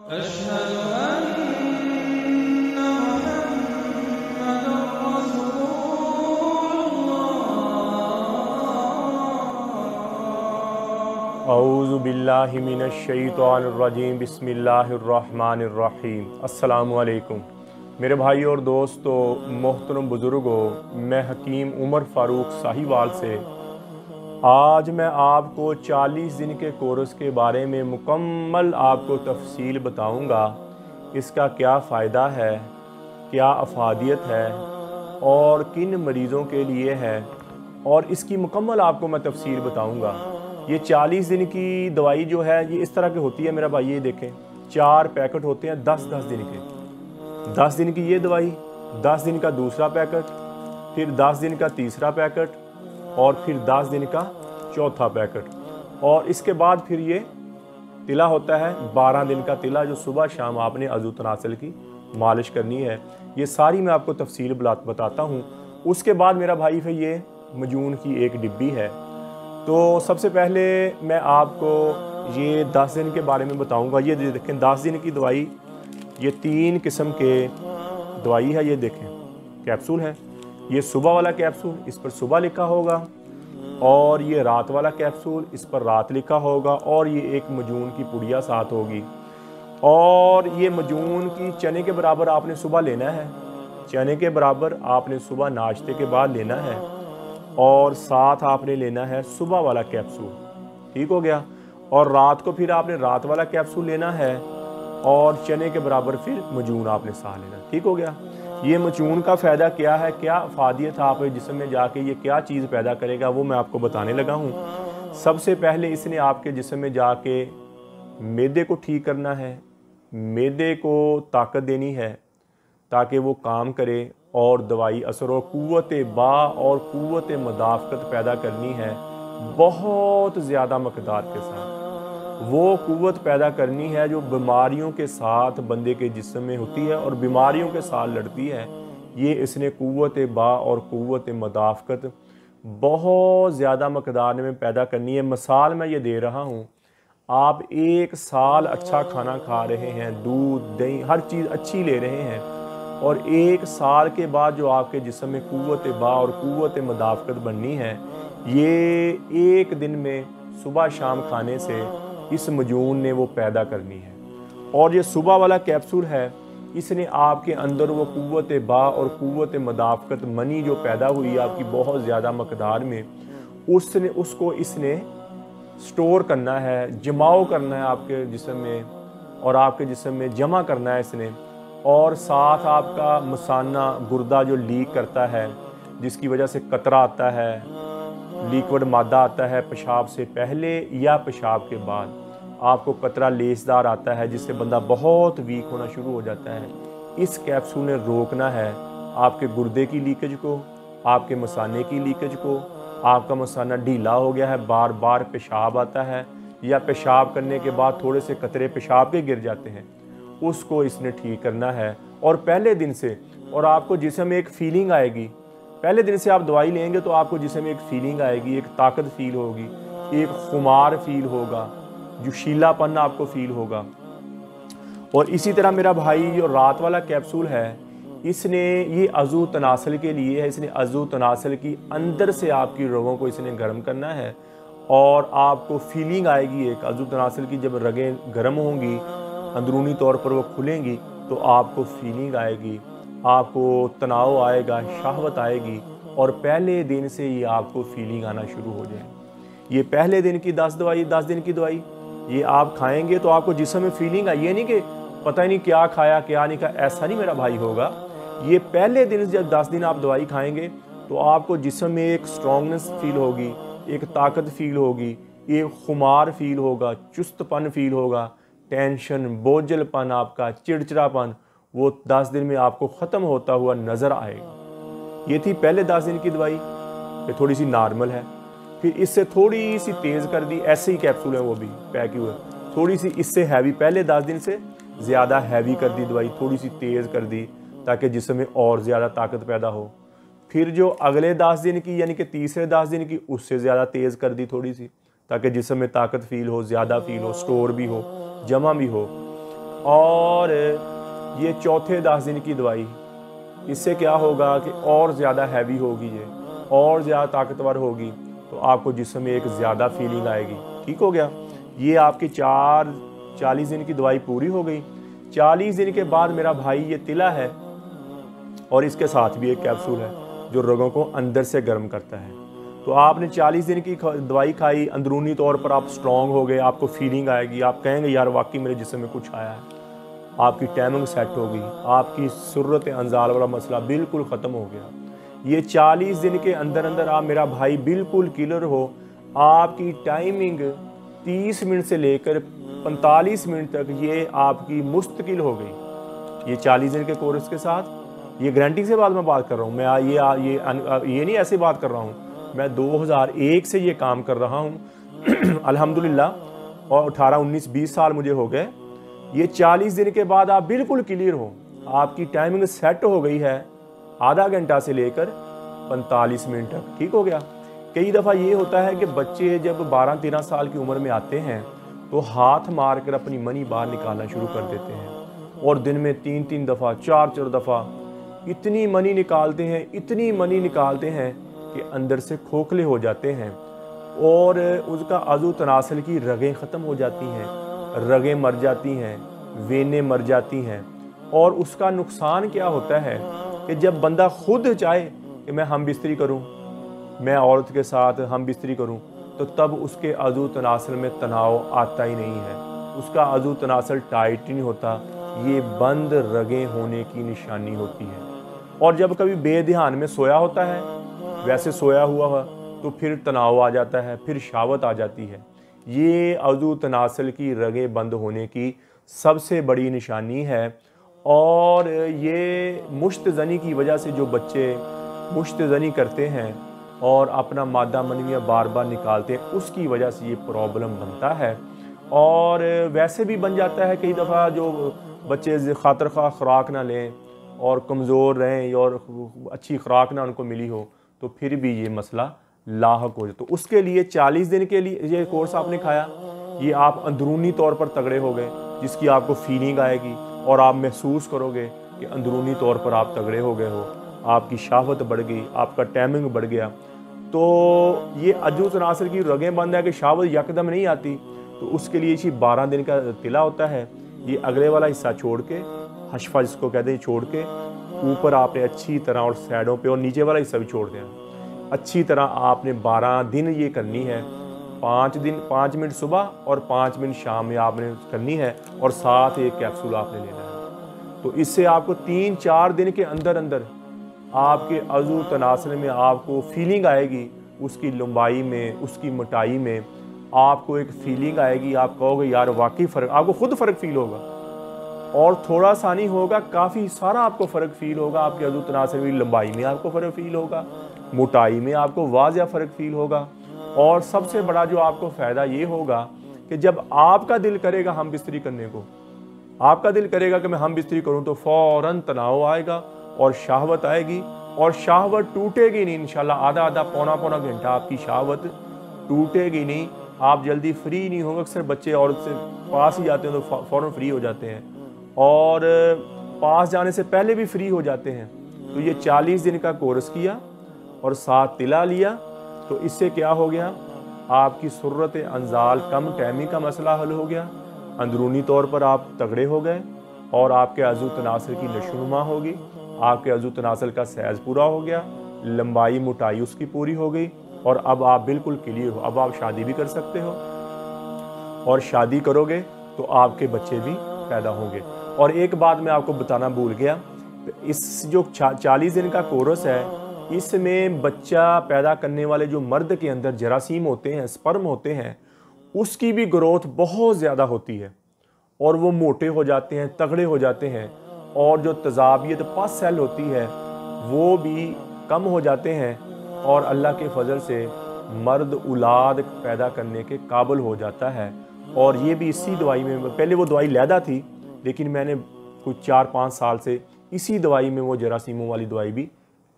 अशहदु अन्ना मुहम्मदुर रसूलुल्लाह। औज़ु बिल्लाहि मिनश शैतानिर रजीम बिस्मिल्लाहिर रहमानिर रहीम। अस्सलामु अलैकुम मेरे भाई और दोस्तों, मोहतरम बुज़ुर्गों, मैं हकीम उमर फ़ारूक साहिवाल से आज मैं आपको 40 दिन के कोर्स के बारे में मुकम्मल आपको तफसील बताऊंगा। इसका क्या फ़ायदा है, क्या अफादियत है और किन मरीज़ों के लिए है, और इसकी मुकम्मल आपको मैं तफसील बताऊंगा। ये 40 दिन की दवाई जो है ये इस तरह की होती है मेरा भाई। ये देखें, 4 पैकेट होते हैं 10-10 दिन के। 10 दिन की ये दवाई, 10 दिन का दूसरा पैकेट, फिर 10 दिन का तीसरा पैकेट और फिर 10 दिन का चौथा पैकेट। और इसके बाद फिर ये तिला होता है, 12 दिन का तिला, जो सुबह शाम आपने अज़ू तनासल की मालिश करनी है। ये सारी मैं आपको तफसील बताता हूँ। उसके बाद मेरा भाई फिर ये मजून की एक डिब्बी है। तो सबसे पहले मैं आपको ये 10 दिन के बारे में बताऊँगा। ये देखें 10 दिन की दवाई, ये 3 किस्म के दवाई है। ये देखें कैप्सूल है, ये सुबह वाला कैप्सूल, इस पर सुबह लिखा होगा, और ये रात वाला कैप्सूल, इस पर रात लिखा होगा, और ये एक मजून की पुड़िया साथ होगी। और ये मजून की चने के बराबर आपने सुबह लेना है, चने के बराबर आपने सुबह नाश्ते के बाद लेना है, और साथ आपने लेना है सुबह वाला कैप्सूल। ठीक हो गया। और रात को फिर आपने रात वाला कैप्सूल लेना है, और चने के बराबर फिर मजून आपने साथ लेना। ठीक हो गया। ये मजून का फ़ायदा क्या है, क्या अफादियत आप जिस्म में जाके ये क्या चीज़ पैदा करेगा, वो मैं आपको बताने लगा हूँ। सबसे पहले इसने आपके जिस्म में जाके मैदे को ठीक करना है, मैदे को ताकत देनी है ताकि वो काम करे और दवाई असर और क़ुव्वत बा और क़ुव्वत मदाफ़क़त पैदा करनी है बहुत ज़्यादा मकदार के साथ। वो क़ुव्वत पैदा करनी है जो बीमारियों के साथ बंदे के जिस्म में होती है और बीमारियों के साथ लड़ती है। ये इसने क़ुव्वत बा और क़ुव्वत मदाफ़क़त बहुत ज़्यादा मकदार में पैदा करनी है। मिसाल मैं ये दे रहा हूँ, आप 1 साल अच्छा खाना खा रहे हैं, दूध दही हर चीज़ अच्छी ले रहे हैं, और 1 साल के बाद जो आपके जिस्म में क़ुव्वत बा और क़ुव्वत मदाफ़क़त बननी है, ये 1 दिन में सुबह शाम खाने से इस मजून ने वो पैदा करनी है। और ये सुबह वाला कैप्सूल है, इसने आपके अंदर वो क़ुव्वत बा और क़ुव्वत मदाफ़क़त मनी जो पैदा हुई है आपकी बहुत ज़्यादा मकदार में, उसको इसने स्टोर करना है, जमाव करना है आपके जिस्म में, और आपके जिस्म में जमा करना है इसने। और साथ आपका मसाना गुर्दा जो लीक करता है, जिसकी वजह से कतरा आता है, लिक्विड मादा आता है पेशाब से पहले या पेशाब के बाद, आपको कतरा लेसदार आता है जिससे बंदा बहुत वीक होना शुरू हो जाता है। इस कैप्सूल ने रोकना है आपके गुर्दे की लीकेज को, आपके मसाने की लीकेज को। आपका मसाना ढीला हो गया है, बार बार पेशाब आता है, या पेशाब करने के बाद थोड़े से कतरे पेशाब के गिर जाते हैं, उसको इसने ठीक करना है। और पहले दिन से, और आपको जिस्म में एक फीलिंग आएगी, पहले दिन से आप दवाई लेंगे तो आपको जिस्म में एक फीलिंग आएगी, एक ताकत फील होगी, एक खुमार फील होगा, जोशीलापन आपको फील होगा। और इसी तरह मेरा भाई जो रात वाला कैप्सूल है, इसने ये अज़ू तनासल के लिए है। इसने अज़ू तनासल की अंदर से आपकी रगों को इसने गर्म करना है, और आपको फीलिंग आएगी एक अज़ू तनासल की। जब रगें गर्म होंगी, अंदरूनी तौर पर वो खुलेंगी, तो आपको फीलिंग आएगी, आपको तनाव आएगा, शहवत आएगी, और पहले दिन से ही आपको फीलिंग आना शुरू हो जाए। ये पहले दिन की 10 दिन की दवाई ये आप खाएंगे तो आपको जिस्म में फीलिंग आई। ये नहीं कि पता ही नहीं क्या खाया क्या नहीं खाया, ऐसा नहीं मेरा भाई होगा। ये पहले दिन जब 10 दिन आप दवाई खाएंगे तो आपको जिस्म में एक स्ट्रॉन्गनेस फील होगी, एक ताकत फील होगी, एक खुमार फील होगा, चुस्तपन फील होगा, टेंशन, बोझलपन, आपका चिड़चिड़ापन, वो 10 दिन में आपको ख़त्म होता हुआ नज़र आएगा। ये थी पहले 10 दिन की दवाई, ये थोड़ी सी नॉर्मल है। फिर इससे थोड़ी सी तेज़ कर दी, ऐसे ही कैप्सूल है वो भी पैक हुए, थोड़ी सी इससे हैवी, पहले 10 दिन से ज़्यादा हैवी कर दी दवाई, थोड़ी सी तेज़ कर दी ताकि जिस्म में और ज़्यादा ताकत पैदा हो। फिर जो अगले 10 दिन की यानी कि तीसरे 10 दिन की, उससे ज़्यादा तेज़ कर दी थोड़ी सी, ताकि जिस्म में ताकत फील हो, ज़्यादा फील हो, स्टोर भी हो, जमा भी हो। और ये चौथे 10 दिन की दवाई, इससे क्या होगा कि और ज़्यादा हैवी होगी, ये और ज़्यादा ताकतवर होगी, तो आपको जिस्म में एक ज़्यादा फीलिंग आएगी। ठीक हो गया। ये आपकी 40 दिन की दवाई पूरी हो गई। 40 दिन के बाद मेरा भाई ये तिला है और इसके साथ भी एक कैप्सूल है जो रगों को अंदर से गर्म करता है। तो आपने 40 दिन की दवाई खाई, अंदरूनी तौर पर आप स्ट्रॉन्ग हो गए, आपको फीलिंग आएगी, आप कहेंगे यार वाकई मेरे जिस्म में कुछ आया है, आपकी टाइमिंग सेट होगी, आपकी सूरत अंजाल वाला मसला बिल्कुल ख़त्म हो गया। ये 40 दिन के अंदर अंदर आप मेरा भाई बिल्कुल क्लियर हो, आपकी टाइमिंग 30 मिनट से लेकर 45 मिनट तक ये आपकी मुस्तकिल हो गई। ये 40 दिन के कोर्स के साथ, ये गारंटी से मैं बात कर रहा हूँ, मैं ये नहीं ऐसे बात कर रहा हूँ, मैं 2001 से ये काम कर रहा हूँ अल्हम्दुलिल्लाह, और 18, 19, 20 साल मुझे हो गए। ये 40 दिन के बाद आप बिल्कुल क्लियर हो, आपकी टाइमिंग सेट हो गई है, आधा घंटा से लेकर 45 मिनट तक। ठीक हो गया। कई दफ़ा ये होता है कि बच्चे जब 12-13 साल की उम्र में आते हैं तो हाथ मार कर अपनी मनी बाहर निकालना शुरू कर देते हैं और दिन में 3-3 दफ़ा 4-4 दफ़ा इतनी मनी निकालते हैं, इतनी मनी निकालते हैं कि अंदर से खोखले हो जाते हैं और उसका अज़ू तनासल की रगें ख़त्म हो जाती हैं, रगें मर जाती हैं, वेनें मर जाती हैं। और उसका नुकसान क्या होता है कि जब बंदा खुद चाहे कि मैं हम बिस्तरी करूं, मैं औरत के साथ हम बिस्तरी करूं, तो तब उसके अज़ू तनासल में तनाव आता ही नहीं है, उसका अज़ू तनासल टाइट ही नहीं होता। ये बंद रगें होने की निशानी होती है। और जब कभी बेध्यान में सोया होता है, वैसे सोया हुआ है, तो फिर तनाव आ जाता है, फिर शावत आ जाती है। ये अज़ू तनासल की रगें बंद होने की सबसे बड़ी निशानी है। और ये मुश्तज़नी की वजह से जो बच्चे मुश्तज़नी करते हैं और अपना मादा मनविया बार बार निकालते हैं, उसकी वजह से ये प्रॉब्लम बनता है। और वैसे भी बन जाता है कई दफ़ा, जो बच्चे खातर खा खुराक ना लें और कमज़ोर रहें और अच्छी खुराक ना उनको मिली हो, तो फिर भी ये मसला लाहक हो जाए। तो उसके लिए 40 दिन के लिए ये कोर्स आपने खाया, ये आप अंदरूनी तौर पर तगड़े हो गए, जिसकी आपको फीलिंग आएगी और आप महसूस करोगे कि अंदरूनी तौर पर आप तगड़े हो गए हो, आपकी शाहवत बढ़ गई, आपका टाइमिंग बढ़ गया। तो ये अज़ू तनासर की रगें बंद है कि शाहवत यकदम नहीं आती, तो उसके लिए इसी 12 दिन का तिला होता है। ये अगले वाला हिस्सा छोड़ के, हशफा जिसको कहते हैं, छोड़ के ऊपर आपने अच्छी तरह और साइडों पे और नीचे वाला हिस्सा भी छोड़ देना। अच्छी तरह आपने 12 दिन ये करनी है। 5 मिनट सुबह और 5 मिनट शाम में आपने करनी है और साथ एक कैप्सूल आपने लेना है। तो इससे आपको 3-4 दिन के अंदर अंदर आपके अज़ू तनासल में आपको फीलिंग आएगी, उसकी लंबाई में, उसकी मोटाई में आपको एक फीलिंग आएगी। आप कहोगे यार वाकई फ़र्क, आपको खुद फ़र्क फील होगा और थोड़ा सा नहीं होगा, काफ़ी सारा आपको फ़र्क फील होगा। आपके अज़ू तनासल में लंबाई में आपको फ़र्क फील होगा, मोटाई में आपको वाज़िया फ़र्क फील होगा। और सबसे बड़ा जो आपको फ़ायदा ये होगा कि जब आपका दिल करेगा हम बिस्तरी करने को, आपका दिल करेगा कि मैं हम बिस्तरी करूं, तो फ़ौरन तनाव आएगा और शाहवत आएगी और शाहवत टूटेगी नहीं इंशाल्लाह। आधा पौना घंटा आपकी शाहवत टूटेगी नहीं, आप जल्दी फ्री नहीं होंगे। अक्सर बच्चे औरत से पास ही जाते हैं तो फ़ौरन फ्री हो जाते हैं और पास जाने से पहले भी फ्री हो जाते हैं। तो ये 40 दिन का कोर्स किया और 7 तिला लिया, तो इससे क्या हो गया, आपकी सूरत अंजाल कम टाइमिंग का मसला हल हो गया, अंदरूनी तौर पर आप तगड़े हो गए और आपके अज़ू तनासल की नशोनुमा होगी, आपके अज़ू तनासल का सैज पूरा हो गया, लंबाई मोटाई उसकी पूरी हो गई और अब आप बिल्कुल क्लियर हो। अब आप शादी भी कर सकते हो और शादी करोगे तो आपके बच्चे भी पैदा होंगे। और एक बात मैं आपको बताना भूल गया, इस जो 40 दिन का कोर्स है, इसमें बच्चा पैदा करने वाले जो मर्द के अंदर जरासीम होते हैं, स्पर्म होते हैं, उसकी भी ग्रोथ बहुत ज़्यादा होती है और वो मोटे हो जाते हैं, तगड़े हो जाते हैं। और जो तजाबियत पस सेल होती है वो भी कम हो जाते हैं और अल्लाह के फजल से मर्द औलाद पैदा करने के काबिल हो जाता है। और ये भी इसी दवाई में, पहले वो दवाई लैदा थी लेकिन मैंने कुछ 4-5 साल से इसी दवाई में वो जरासीमों वाली दवाई भी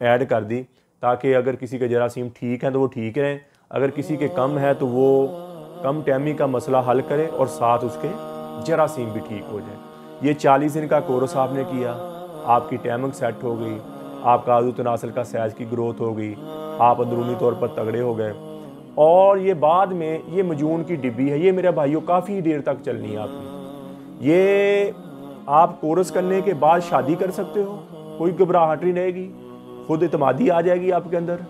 ऐड कर दी, ताकि अगर किसी के जरासीम ठीक हैं तो वो ठीक रहें, अगर किसी के कम है तो वो कम टाइमिंग का मसला हल करे और साथ उसके जरासीम भी ठीक हो जाए। ये 40 दिन का कोर्स आपने किया, आपकी टाइमिंग सेट हो गई, आपका आज़ू तनासल का साइज की ग्रोथ हो गई, आप अंदरूनी तौर पर तगड़े हो गए, और ये बाद में ये मजून की डिब्बी है, ये मेरे भाइयों काफ़ी देर तक चलनी है आपकी। ये आप कोर्स करने के बाद शादी कर सकते हो, कोई घबराहट नहीं रहेगी, खुद इतमादी आ जाएगी आपके अंदर।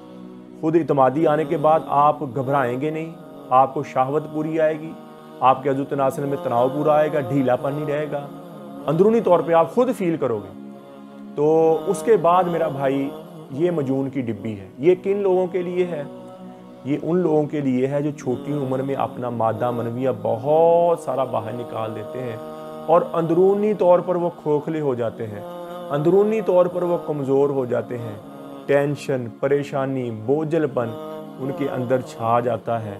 खुद इतमादी आने के बाद आप घबराएंगे नहीं, आपको शहावत पूरी आएगी, आपके अज़ू तनासल में तनाव पूरा आएगा, ढीलापन नहीं रहेगा, अंदरूनी तौर पे आप खुद फील करोगे। तो उसके बाद मेरा भाई ये मजून की डिब्बी है, ये किन लोगों के लिए है? ये उन लोगों के लिए है जो छोटी उम्र में अपना मादा मनविया बहुत सारा बाहर निकाल देते हैं और अंदरूनी तौर पर वो खोखले हो जाते हैं, अंदरूनी तौर पर वो कमज़ोर हो जाते हैं। टेंशन, परेशानी, बोझलपन उनके अंदर छा जाता है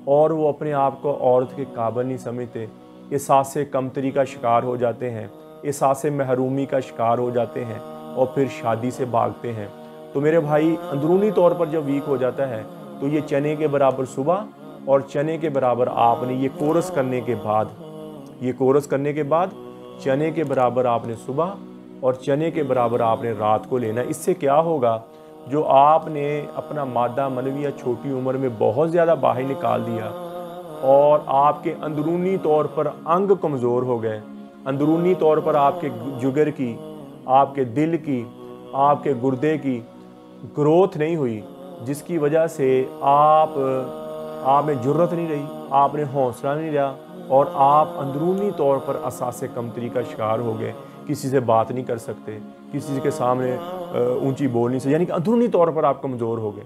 और वो अपने आप को औरत के काबिल नहीं समझते, एहसास कमतरी का शिकार हो जाते हैं, एहसास महरूमी का शिकार हो जाते हैं और फिर शादी से भागते हैं। तो मेरे भाई अंदरूनी तौर पर जब वीक हो जाता है तो ये चने के बराबर सुबह और चने के बराबर आपने ये कोर्स करने के बाद, ये कोर्स करने के बाद चने के बराबर आपने सुबह और चने के बराबर आपने रात को लेना। इससे क्या होगा, जो आपने अपना मादा मनविया छोटी उम्र में बहुत ज़्यादा बाहर निकाल दिया और आपके अंदरूनी तौर पर अंग कमज़ोर हो गए, अंदरूनी तौर पर आपके जुगर की, आपके दिल की, आपके गुर्दे की ग्रोथ नहीं हुई, जिसकी वजह से आप में जुर्रत नहीं रही, आपने हौसला नहीं रहा और आप अंदरूनी तौर पर असासे कमतरी का शिकार हो गए, किसी से बात नहीं कर सकते, किसी के सामने ऊंची बोल नहीं सकते, यानी कि अंदरूनी तौर पर आप कमज़ोर हो गए।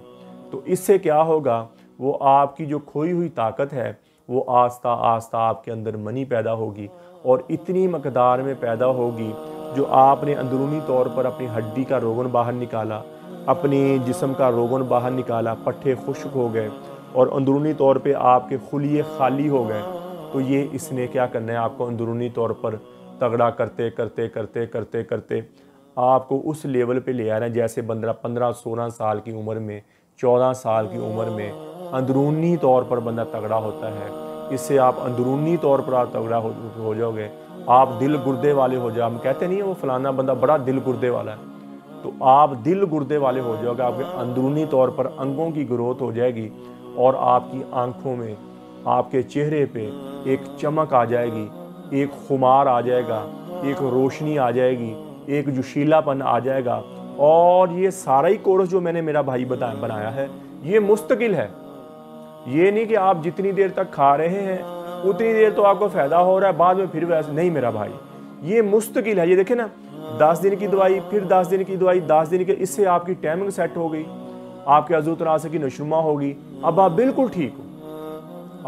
तो इससे क्या होगा, वो आपकी जो खोई हुई ताकत है वो आस्ता आस्ता आपके अंदर मनी पैदा होगी और इतनी मकदार में पैदा होगी जो आपने अंदरूनी तौर पर अपनी हड्डी का रोगन बाहर निकाला, अपनी जिस्म का रोगन बाहर निकाला, पट्टे खुश्क हो गए और अंदरूनी तौर पे आपके खुलिए खाली हो गए। तो ये इसने क्या करना है, आपको अंदरूनी तौर पर तगड़ा करते करते करते करते करते आपको उस लेवल पे ले आना है जैसे 15-16 साल की उम्र में, 14 साल की उम्र में अंदरूनी तौर पर बंदा तगड़ा होता है। इससे आप अंदरूनी तौर पर आप तगड़ा हो जाओगे, आप दिल गुर्दे वाले हो जाओ। हम कहते नहीं है वो फलाना बंदा बड़ा दिल गुर्दे वाला है, तो आप दिल गुर्दे वाले हो जाओगे, आपके अंदरूनी तौर पर अंगों की ग्रोथ हो जाएगी और आपकी आंखों में, आपके चेहरे पे एक चमक आ जाएगी, एक खुमार आ जाएगा, एक रोशनी आ जाएगी, एक जोशीलापन आ जाएगा। और ये सारा ही कोर्स जो मैंने मेरा भाई बनाया है ये मुस्तकिल है, ये नहीं कि आप जितनी देर तक खा रहे हैं उतनी देर तो आपको फ़ायदा हो रहा है, बाद में फिर वैसे नहीं मेरा भाई, ये मुस्तकिल है। ये देखें ना, 10 दिन की दवाई, फिर 10 दिन की दवाई, 10 दिन के, इससे आपकी टाइमिंग सेट हो गई, आपके अज़ू तनासल की नशुमा होगी, अब आप बिल्कुल ठीक हो,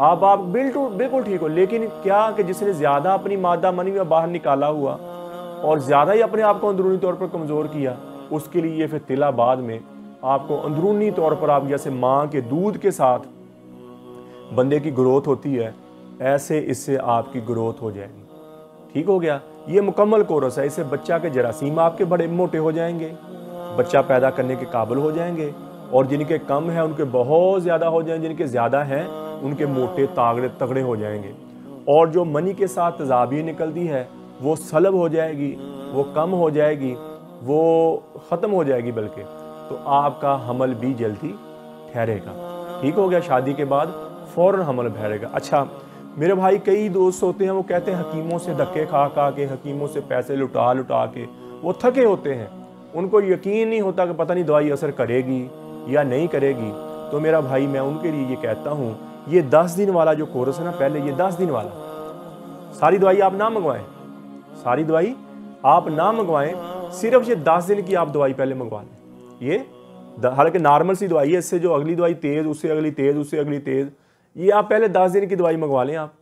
अब आप बिल्कुल ठीक हो। लेकिन क्या कि जिसने ज़्यादा अपनी मादा मनी में बाहर निकाला हुआ और ज़्यादा ही अपने आप को अंदरूनी तौर पर कमज़ोर किया, उसके लिए ये फिर तिला बाद में आपको अंदरूनी तौर पर, आप जैसे माँ के दूध के साथ बंदे की ग्रोथ होती है, ऐसे इससे आपकी ग्रोथ हो जाएगी। ठीक हो गया, ये मुकम्मल कोर्स है। इससे बच्चा के जरासीम आपके बड़े मोटे हो जाएंगे, बच्चा पैदा करने के काबिल हो जाएंगे और जिनके कम हैं उनके बहुत ज़्यादा हो जाएंगे, जिनके ज़्यादा हैं उनके मोटे तगड़े हो जाएंगे। और जो मनी के साथ तजाबी निकलती है वो सलब हो जाएगी, वो कम हो जाएगी, वो ख़त्म हो जाएगी, बल्कि तो आपका हमल भी जल्दी ठहरेगा। ठीक हो गया, शादी के बाद फ़ौरन हमल ठहरेगा। अच्छा मेरे भाई, कई दोस्त होते हैं वो कहते हैं हकीमों से धक्के खा के, हकीमों से पैसे लुटा के वो थके होते हैं, उनको यकीन नहीं होता कि पता नहीं दवाई असर करेगी या नहीं करेगी। तो मेरा भाई, मैं उनके लिए ये कहता हूँ, ये 10 दिन वाला जो कोर्स है ना, पहले ये 10 दिन वाला, सारी दवाई आप ना मंगवाएं, सारी दवाई आप ना मंगवाएं, सिर्फ ये 10 दिन की आप दवाई पहले मंगवा लें। ये हालांकि नॉर्मल सी दवाई है, इससे जो अगली दवाई तेज़, उससे अगली तेज़, उससे अगली तेज़, ये आप पहले 10 दिन की दवाई मंगवा लें आप।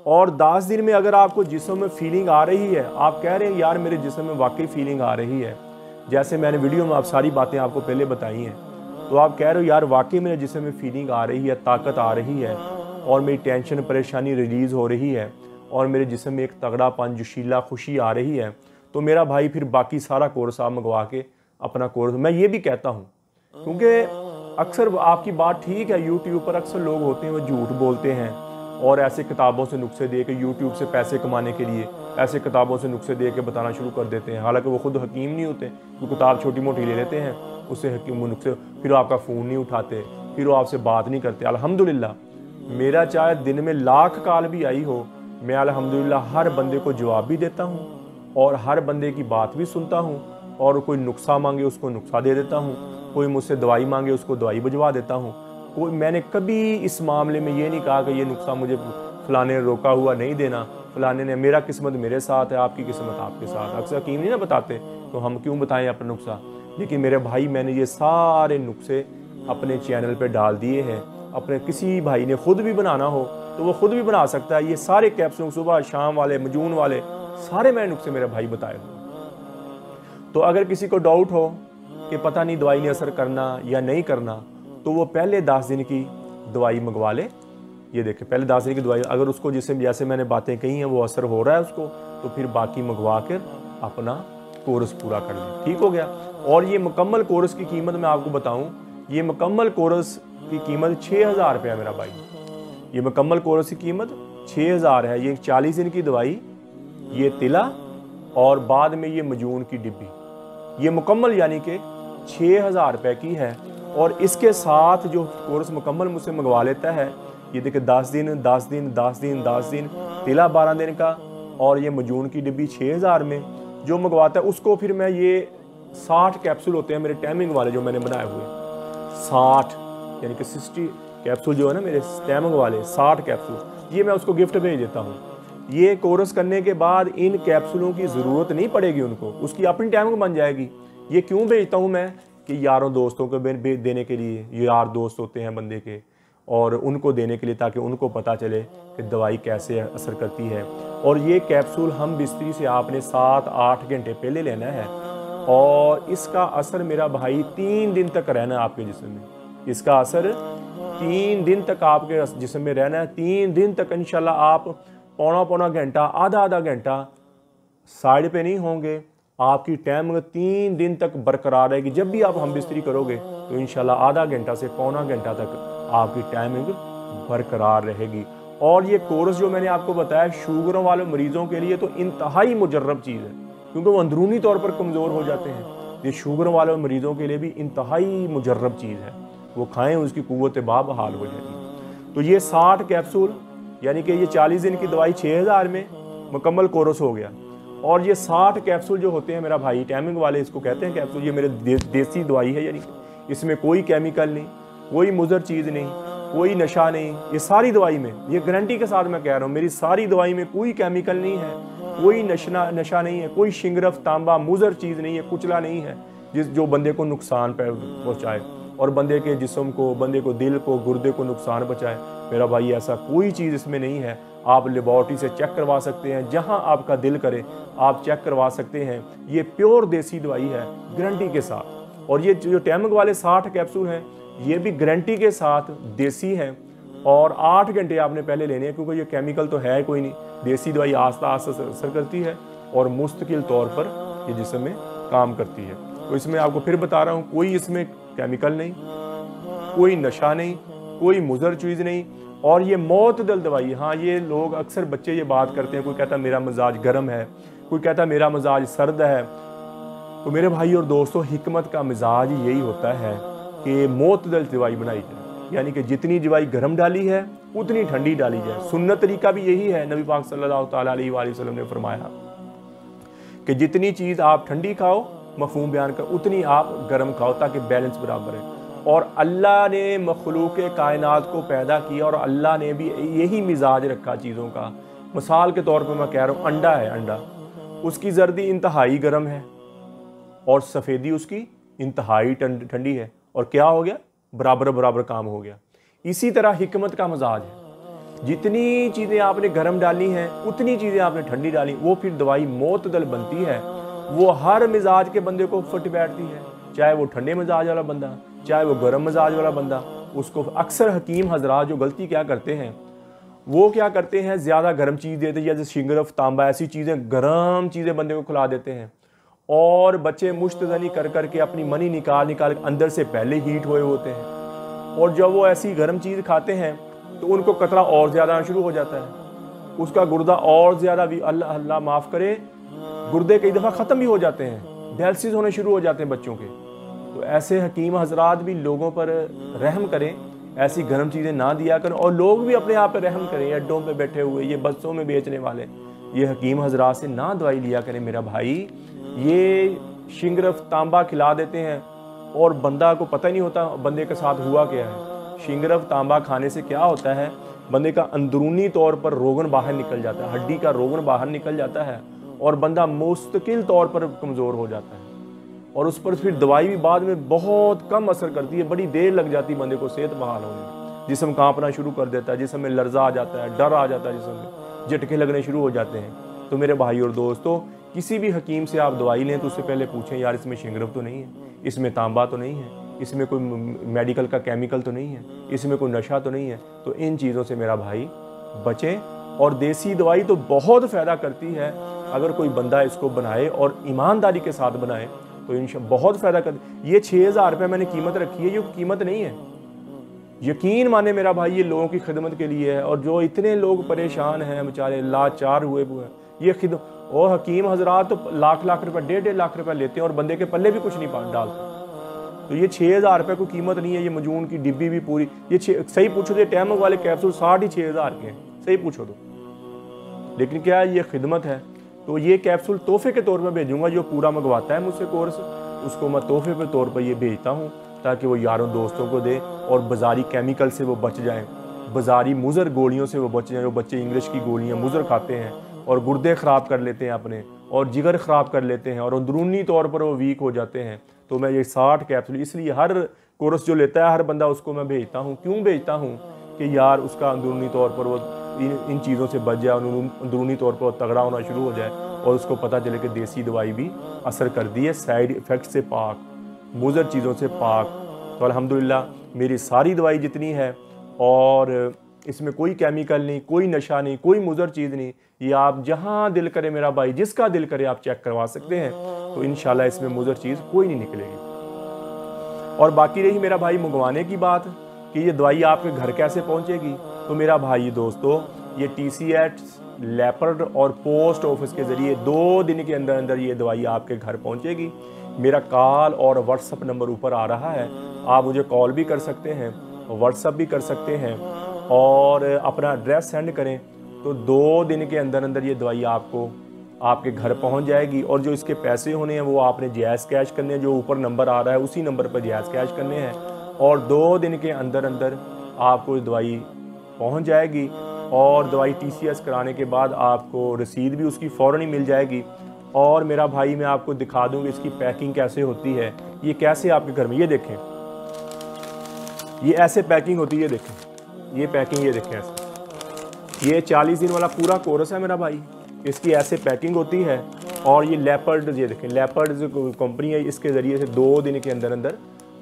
और 10 दिन में अगर आपको जिस्म में फीलिंग आ रही है, आप कह रहे हैं यार मेरे जिस्म में वाकई फीलिंग आ रही है, जैसे मैंने वीडियो में आप सारी बातें आपको पहले बताई हैं, तो आप कह रहे हो यार वाकई मेरे जिस्म में फीलिंग आ रही है, ताकत आ रही है और मेरी टेंशन परेशानी रिलीज़ हो रही है और मेरे जिस्म में एक तगड़ापन, जोशीला, खुशी आ रही है, तो मेरा भाई फिर बाकी सारा कोर्स आप मंगवा के अपना कोर्स, मैं ये भी कहता हूँ, क्योंकि अक्सर आपकी बात ठीक है, यूट्यूब पर अक्सर लोग होते हैं वो झूठ बोलते हैं और ऐसे किताबों से नुस्खे दे के यूट्यूब से पैसे कमाने के लिए ऐसे किताबों से नुस्खे दे के बताना शुरू कर देते हैं, हालांकि वो खुद हकीम नहीं होते, वो किताब छोटी मोटी ले लेते हैं, उससे हकीम नुस्खे, फिर वो आपका फ़ोन नहीं उठाते, फिर वो आपसे बात नहीं करते। अल्हम्दुलिल्लाह मेरा चाहे दिन में लाख कॉल भी आई हो, मैं अल्हम्दुलिल्लाह हर बंदे को जवाब भी देता हूँ और हर बंदे की बात भी सुनता हूँ, और कोई नुस्खा मांगे उसको नुस्खा दे देता हूँ, कोई मुझसे दवाई मांगे उसको दवाई भिजवा देता हूँ। कोई मैंने कभी इस मामले में ये नहीं कहा कि ये नुस्खा मुझे फलाने ने रोका हुआ नहीं देना, फलाने ने, मेरा किस्मत मेरे साथ है, आपकी किस्मत आपके साथ। अक्सर हकीम नहीं ना बताते, तो हम क्यों बताएं अपना नुस्खा। लेकिन मेरे भाई मैंने ये सारे नुस्खे अपने चैनल पे डाल दिए हैं। अपने किसी भाई ने खुद भी बनाना हो तो वो खुद भी बना सकता है। ये सारे कैप्सूल सुबह शाम वाले मजून वाले सारे मैंने नुस्खे मेरे भाई बताए हुए। तो अगर किसी को डाउट हो कि पता नहीं दवाई ने असर करना या नहीं करना, तो वो पहले 10 दिन की दवाई मंगवा ले। ये देखें, पहले 10 दिन की दवाई अगर उसको जिससे जैसे मैंने बातें कही हैं वो असर हो रहा है उसको, तो फिर बाकी मंगवा कर अपना कोर्स पूरा कर लें, ठीक हो गया। और ये मुकम्मल कोर्स की कीमत मैं आपको बताऊं, ये मुकम्मल कोर्स की कीमत 6000 रुपये है मेरा भाई। ये मुकम्मल कोर्स की कीमत 6000 है। ये 40 दिन की दवाई, ये तिला और बाद में ये मजून की डिब्बी, ये मुकम्मल यानी कि 6000 रुपये की है। और इसके साथ जो कोर्स मुकम्मल मुझसे मंगवा लेता है, ये देखिए 10 दिन 10 दिन 10 दिन 10 दिन, तिला 12 दिन का, और ये मजून की डिब्बी 6000 में जो मंगवाता है उसको फिर मैं ये 60 कैप्सूल होते हैं मेरे टाइमिंग वाले जो मैंने बनाए हुए, 60 यानी कि 60 कैप्सूल जो है ना मेरे टाइमिंग वाले 60 कैप्सूल, ये मैं उसको गिफ्ट भेज देता हूँ। ये कोर्स करने के बाद इन कैप्सूलों की ज़रूरत नहीं पड़ेगी उनको, उसकी अपनी टाइमिंग बन जाएगी। ये क्यों भेजता हूँ मैं कि यारों दोस्तों को देने के लिए, ये यार दोस्त होते हैं बंदे के, और उनको देने के लिए ताकि उनको पता चले कि दवाई कैसे असर करती है। और ये कैप्सूल हम बिस्तरी से आपने 7-8 घंटे पहले लेना है, और इसका असर मेरा भाई 3 दिन तक रहना है आपके जिस्म में। इसका असर 3 दिन तक आपके जिस्म में रहना है। 3 दिन तक इंशाल्लाह आप पौना घंटा, आधा घंटा साइड पे नहीं होंगे, आपकी टाइमिंग 3 दिन तक बरकरार रहेगी। जब भी आप हम बिस्तरी करोगे तो इंशाल्लाह आधा घंटा से पौना घंटा तक आपकी टाइमिंग बरकरार रहेगी। और ये कोर्स जो मैंने आपको बताया शुगरों वाले मरीजों के लिए तो इंतहाई मुजर्रब चीज़ है, क्योंकि वो अंदरूनी तौर पर कमज़ोर हो जाते हैं। ये शुगरों वाले मरीजों के लिए भी इंतहाई मुजर्रब चीज़ है, वो खाएं उसकी कुव्वत बहाल हो जाएगी। तो ये 60 कैप्सूल यानी कि ये 40 दिन की दवाई 6000 में मुकम्मल कोर्स हो गया। और ये 60 कैप्सूल जो होते हैं मेरा भाई टाइमिंग वाले, इसको कहते हैं कैप्सूल, ये मेरे देसी दवाई है, यानी इसमें कोई केमिकल नहीं, कोई मुज़र चीज़ नहीं, कोई नशा नहीं। ये सारी दवाई में, ये गारंटी के साथ मैं कह रहा हूँ, मेरी सारी दवाई में कोई केमिकल नहीं है, कोई नशा नहीं है, कोई शिंगरफ तांबा मुज़र चीज़ नहीं है, कुचला नहीं है जो बंदे को नुकसान पहुँचाए और बंदे के जिस्म को, बंदे को, दिल को, गुर्दे को नुकसान पहुँचाए। मेरा भाई ऐसा कोई चीज़ इसमें नहीं है। आप लेबॉर्ट्री से चेक करवा सकते हैं, जहां आपका दिल करे आप चेक करवा सकते हैं। ये प्योर देसी दवाई है गारंटी के साथ। और ये जो टाइमिंग वाले 60 कैप्सूल हैं ये भी गारंटी के साथ देसी हैं, और 8 घंटे आपने पहले लेने हैं, क्योंकि ये केमिकल तो है कोई नहीं। देसी दवाई आस्ता आस्ता असर करती है और मुस्तकिल तौर पर ये जिस्म में काम करती है। तो इसमें आपको फिर बता रहा हूँ, कोई इसमें केमिकल नहीं, कोई नशा नहीं, कोई मुज़र चीज़ नहीं, और ये मोतदल दवाई। हाँ, ये लोग अक्सर बच्चे ये बात करते हैं, कोई कहता है मेरा मिजाज गर्म है, कोई कहता है मेरा मिजाज सर्द है। तो मेरे भाई और दोस्तों, हिकमत का मिजाज यही होता है कि मोतदल दवाई बनाई जाए, यानी कि जितनी दवाई गर्म डाली है उतनी ठंडी डाली जाए। सुन्नत तरीका भी यही है। नबी पाक सल्लल्लाहु ताला अलैहि वसल्लम ने फरमाया कि जितनी चीज़ आप ठंडी खाओ, मफहूम बयान कर, उतनी आप गर्म खाओ, ताकि बैलेंस बराबर है। और अल्लाह ने मखलूक कायनात को पैदा किया और अल्लाह ने भी यही मिजाज रखा चीज़ों का। मिसाल के तौर पर मैं कह रहा हूँ, अंडा है, अंडा उसकी जर्दी इंतहाई गर्म है और सफ़ेदी उसकी इंतहाई ठंडी है, और क्या हो गया, बराबर बराबर काम हो गया। इसी तरह हिकमत का मिजाज है, जितनी चीज़ें आपने गर्म डाली हैं उतनी चीज़ें आपने ठंडी डाली, वो फिर दवाई मोतदल बनती है। वो हर मिजाज के बंदे को फिट बैठती है, चाहे वो ठंडे मिजाज वाला बंदा, चाहे वो गर्म मिजाज वाला बंदा। उसको अक्सर हकीम हजरात जो गलती क्या करते हैं, वो क्या करते हैं, ज़्यादा गर्म चीज़ देते हैं, जैसे शिंगरफ तांबा ऐसी चीज़ें, गर्म चीज़ें बंदे को खिला देते हैं, और बच्चे मुश्तजनी कर करके अपनी मनी निकाल अंदर से पहले हीट हुए होते हैं, और जब वो ऐसी गर्म चीज़ खाते हैं तो उनको कतरा और ज़्यादा शुरू हो जाता है, उसका गुर्दा और ज़्यादा भी अल्लाह अल्लाह माफ़ करे, गुर्दे कई दफ़ा ख़त्म भी हो जाते हैं, डायलिसिस होने शुरू हो जाते हैं बच्चों के। तो ऐसे हकीम हजरात भी लोगों पर रहम करें, ऐसी गर्म चीज़ें ना दिया करें, और लोग भी अपने आप पे रहम करें। अड्डों पे बैठे हुए ये बसों में बेचने वाले, ये हकीम हजरात से ना दवाई लिया करें मेरा भाई। ये शिंगरफ तांबा खिला देते हैं और बंदा को पता ही नहीं होता बंदे के साथ हुआ क्या है। शिंगरफ तांबा खाने से क्या होता है, बंदे का अंदरूनी तौर पर रोगन बाहर निकल जाता है, हड्डी का रोगन बाहर निकल जाता है और बंदा मुस्तकिल तौर पर कमज़ोर हो जाता है। और उस पर फिर दवाई भी बाद में बहुत कम असर करती है, बड़ी देर लग जाती है बंदे को सेहत बहाल होने में। जिस्म कांपना शुरू कर देता है, जिस्म में लर्जा आ जाता है, डर आ जाता है, जिस्म में झटके लगने शुरू हो जाते हैं। तो मेरे भाई और दोस्तों, किसी भी हकीम से आप दवाई लें तो उससे पहले पूछें, यार इसमें शिंगरफ तो नहीं है, इसमें तांबा तो नहीं है, इसमें कोई मेडिकल का केमिकल तो नहीं है, इसमें कोई नशा तो नहीं है। तो इन चीज़ों से मेरा भाई बचें। और देसी दवाई तो बहुत फ़ायदा करती है, अगर कोई बंदा इसको बनाए और ईमानदारी के साथ बनाए तो इंशाअल्लाह बहुत फ़ायदा करती। ये 6,000 रुपये मैंने कीमत रखी है, ये कीमत नहीं है, यकीन माने मेरा भाई, ये लोगों की खिदमत के लिए है। और जो इतने लोग परेशान हैं बेचारे, लाचार हुए हैं, ये खिदमत। और हकीम हजरात तो लाख लाख रुपए, 1.5 लाख रुपए लेते हैं और बंदे के पल्ले भी कुछ नहीं डालते। तो ये 6,000 रुपये कोई कीमत नहीं है। ये मजून की डिब्बी भी पूरी, ये सही पूछो तो टैमक वाले कैप्सूल 6,500 के हैं, सही पूछो तो। लेकिन क्या है, ये खिदमत है। तो ये कैप्सूल तोहफे के तौर पर भेजूंगा, जो पूरा मंगवाता है मुझसे कोर्स, उसको मैं तोहफे के तौर पर ये भेजता हूँ, ताकि वो यारों दोस्तों को दे और बाज़ारी केमिकल से वो बच जाएँ, बाज़ारी मुज़र गोलियों से वो बच जाएँ। जो बच्चे इंग्लिश की गोलियाँ मुज़र खाते हैं और गुर्दे ख़राब कर लेते हैं अपने, और जिगर ख़राब कर लेते हैं, और अंदरूनी तौर पर वो वीक हो जाते हैं। तो मैं ये 60 कैप्सूल, इसलिए हर कोर्स जो लेता है हर बंदा उसको मैं भेजता हूँ। क्यों भेजता हूँ कि यार उसका अंदरूनी तौर पर वो इन चीज़ों से बच जाए, अंदरूनी तौर पर तगड़ा होना शुरू हो जाए, और उसको पता चले कि देसी दवाई भी असर करती है, साइड इफ़ेक्ट से पाक, मुज़र चीज़ों से पाक। तो अल्हम्दुलिल्लाह मेरी सारी दवाई जितनी है, और इसमें कोई केमिकल नहीं, कोई नशा नहीं, कोई मुज़र चीज़ नहीं। ये आप जहाँ दिल करे मेरा भाई, जिसका दिल करे आप चेक करवा सकते हैं। तो इंशाल्लाह इसमें मुज़र चीज़ कोई नहीं निकलेगी। और बाकी रही मेरा भाई मंगवाने की बात कि ये दवाई आपके घर कैसे पहुँचेगी, तो मेरा भाई दोस्तों, ये TCS, लेपर्ड और पोस्ट ऑफिस के ज़रिए 2 दिन के अंदर अंदर ये दवाई आपके घर पहुँचेगी। मेरा कॉल और व्हाट्सअप नंबर ऊपर आ रहा है, आप मुझे कॉल भी कर सकते हैं, व्हाट्सअप भी कर सकते हैं, और अपना एड्रेस सेंड करें तो 2 दिन के अंदर अंदर ये दवाई आपको आपके घर पहुंच जाएगी। और जो इसके पैसे होने हैं वो आपने जायज़ कैश करने हैं, जो ऊपर नंबर आ रहा है उसी नंबर पर जायज़ कैश करने हैं, और 2 दिन के अंदर अंदर आपको दवाई पहुंच जाएगी। और दवाई TCS कराने के बाद आपको रसीद भी उसकी फ़ौरन ही मिल जाएगी। और मेरा भाई, मैं आपको दिखा दूँगी इसकी पैकिंग कैसे होती है, ये कैसे आपके घर में, ये देखें, ये ऐसे पैकिंग होती है, ये देखें, ये पैकिंग, ये देखें ऐसे। ये 40 दिन वाला पूरा कोर्स है मेरा भाई, इसकी ऐसे पैकिंग होती है। और ये लेपर्ड, ये देखें, लेपर्ड जो कंपनी है, इसके ज़रिए से 2 दिन के अंदर अंदर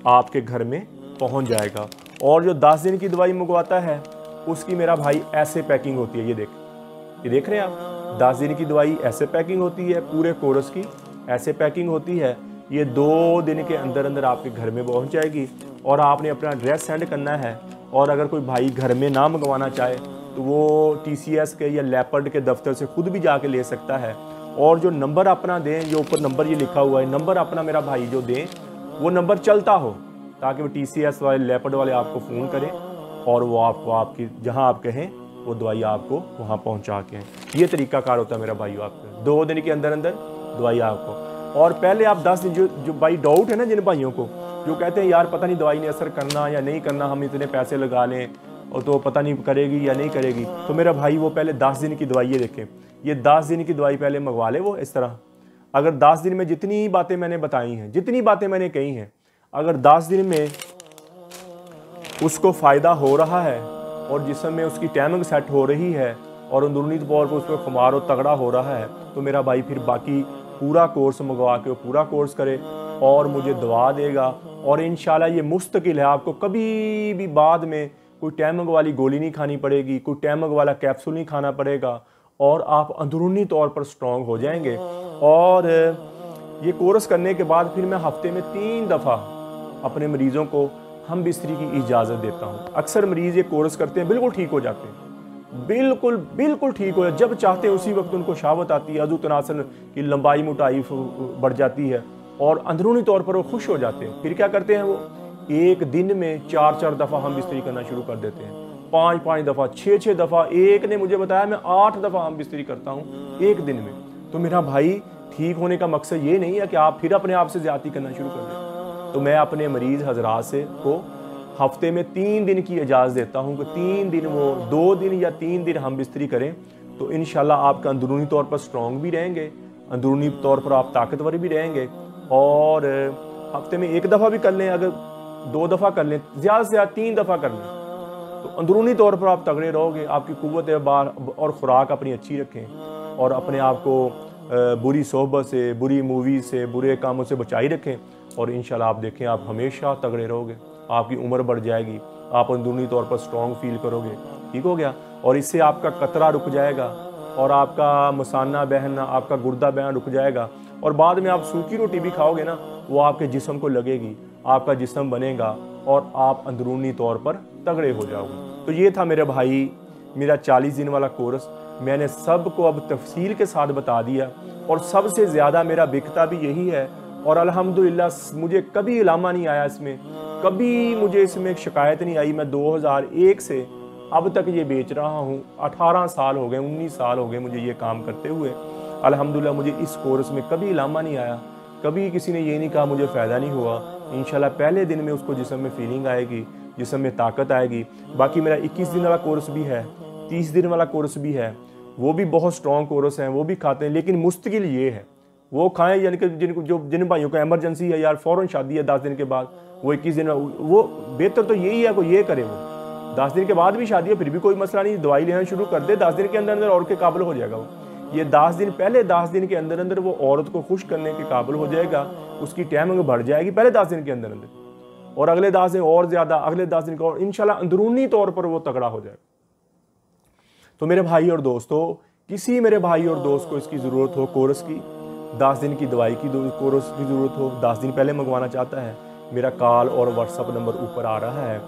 आपके घर में पहुंच जाएगा। और जो 10 दिन की दवाई मंगवाता है उसकी मेरा भाई ऐसे पैकिंग होती है, ये देख रहे हैं आप, 10 दिन की दवाई ऐसे पैकिंग होती है, पूरे कोर्स की ऐसे पैकिंग होती है। ये 2 दिन के अंदर अंदर आपके घर में पहुंच जाएगी। और आपने अपना एड्रेस सेंड करना है। और अगर कोई भाई घर में ना मंगवाना चाहे तो वो TCS के या लेपर्ड के दफ्तर से खुद भी जाके ले सकता है। और जो नंबर अपना दें, जो ऊपर नंबर ये लिखा हुआ है, नंबर अपना मेरा भाई जो दें वो नंबर चलता हो, ताकि वो TCS वाले, लेपर्ड वाले आपको फ़ोन करें और वो आपको आपकी जहां आप कहें वो दवाई आपको वहां पहुंचा के। ये तरीका कार होता है मेरा भाई, आपका 2 दिन के अंदर अंदर दवाई आपको। और पहले आप 10 दिन, जो भाई डाउट है ना जिन भाइयों को, जो कहते हैं यार पता नहीं दवाई ने असर करना या नहीं करना, हम इतने पैसे लगा लें और तो पता नहीं करेगी या नहीं करेगी, तो मेरा भाई वो पहले 10 दिन की दवाई, ये देखें, ये 10 दिन की दवाई पहले मंगवा ले वो इस तरह। अगर 10 दिन में जितनी बातें मैंने बताई हैं, जितनी बातें मैंने कही हैं, अगर 10 दिन में उसको फ़ायदा हो रहा है और जिस्म में उसकी टाइमिंग सेट हो रही है और अंदरूनी तौर पर उसको खुमार और तगड़ा हो रहा है, तो मेरा भाई फिर बाकी पूरा कोर्स मंगवा के वो पूरा कोर्स करे और मुझे दवा देगा। और इंशाल्लाह ये मुस्तकिल है, आपको कभी भी बाद में कोई टाइमिंग वाली गोली नहीं खानी पड़ेगी, कोई टाइमिंग वाला कैप्सूल नहीं खाना पड़ेगा, और आप अंदरूनी तौर पर स्ट्रॉन्ग हो जाएंगे। और ये कोर्स करने के बाद फिर मैं हफ्ते में 3 दफ़ा अपने मरीज़ों को हम बिस्तरी की इजाज़त देता हूँ। अक्सर मरीज़ ये कोर्स करते हैं, बिल्कुल ठीक हो जाते हैं, बिल्कुल बिल्कुल ठीक हो जाए। जब चाहते हैं उसी वक्त उनको शहावत आती है, अज़ू तनासन की लंबाई मोटाई बढ़ जाती है और अंदरूनी तौर पर वो खुश हो जाते हैं। फिर क्या करते हैं, वो एक दिन में 4-4 दफ़ा हम बिस्तरी करना शुरू कर देते हैं, 5-5 दफ़ा, 6-6 दफ़ा। एक ने मुझे बताया मैं 8 दफ़ा हम बिस्तरी करता हूँ एक दिन में। तो मेरा भाई, ठीक होने का मकसद ये नहीं है कि आप फिर अपने आप से ज़्यादती करना शुरू कर दें। तो मैं अपने मरीज़ हजरात से को हफ्ते में 3 दिन की इजाज़त देता हूँ कि 3 दिन, वो 2 दिन या 3 दिन हम बिस्तरी करें, तो इंशाल्लाह आप अंदरूनी तौर पर स्ट्रॉन्ग भी रहेंगे, अंदरूनी तौर पर आप ताकतवर भी रहेंगे। और हफ्ते में 1 दफ़ा भी कर लें, अगर 2 दफ़ा कर लें, ज़्यादा से ज़्यादा 3 दफ़ा कर लें, तो अंदरूनी तौर पर आप तगड़े रहोगे। आपकी कुव्वत बार और ख़ुराक अपनी अच्छी रखें और अपने आप को बुरी सोहबत से, बुरी मूवीज़ से, बुरे कामों से बचाई रखें और इंशाल्लाह आप देखें आप हमेशा तगड़े रहोगे, आपकी उम्र बढ़ जाएगी, आप अंदरूनी तौर पर स्ट्रॉन्ग फील करोगे। ठीक हो गया। और इससे आपका कतरा रुक जाएगा और आपका मसाना बहना, आपका गुर्दा बहना रुक जाएगा और बाद में आप सूखी रोटी भी खाओगे ना, वो आपके जिस्म को लगेगी, आपका जिस्म बनेगा और आप अंदरूनी तौर पर तगड़े हो जाओगे। तो ये था मेरे भाई मेरा 40 दिन वाला कोर्स। मैंने सबको अब तफसील के साथ बता दिया और सबसे ज़्यादा मेरा बिकता भी यही है। और अल्हम्दुलिल्लाह मुझे कभी इलामा नहीं आया इसमें, कभी मुझे इसमें शिकायत नहीं आई। मैं 2001 से अब तक ये बेच रहा हूँ, 18 साल हो गए, 19 साल हो गए मुझे ये काम करते हुए। अल्हम्दुलिल्लाह मुझे इस कोर्स में कभी इलामा नहीं आया, कभी किसी ने ये नहीं कहा मुझे फ़ायदा नहीं हुआ। इंशाल्लाह पहले दिन में उसको जिस्म में फीलिंग आएगी, जिस्म में ताकत आएगी। बाकी मेरा 21 दिन वाला कोर्स भी है, 30 दिन वाला कोर्स भी है, वो भी बहुत स्ट्रॉन्ग कोर्स हैं, वो भी खाते हैं। लेकिन मुस्तकिल ये है, वो खाएं यानी कि जिन भाइयों को एमरजेंसी है यार, फ़ौरन शादी है 10 दिन के बाद, वो 21 दिन, वो बेहतर तो यही है कोई ये करे। वो 10 दिन के बाद भी शादी है फिर भी कोई मसला नहीं, दवाई लेना शुरू कर दे, 10 दिन के अंदर अंदर और के काबिल हो जाएगा वो। ये 10 दिन पहले 10 दिन के अंदर अंदर वो औरत को खुश करने के काबिल हो जाएगा, उसकी टाइमिंग बढ़ जाएगी पहले 10 दिन के अंदर अंदर, और अगले 10 दिन और ज़्यादा, अगले 10 दिन का और इंशाल्लाह अंदरूनी तौर पर वो तगड़ा हो जाएगा। तो मेरे भाई और दोस्तों, किसी मेरे भाई और दोस्त को इसकी ज़रूरत हो कोर्स की, 10 दिन की दवाई की कोर्स की ज़रूरत हो, 10 दिन पहले मंगवाना चाहता है, मेरा कॉल और व्हाट्सअप नंबर ऊपर आ रहा है।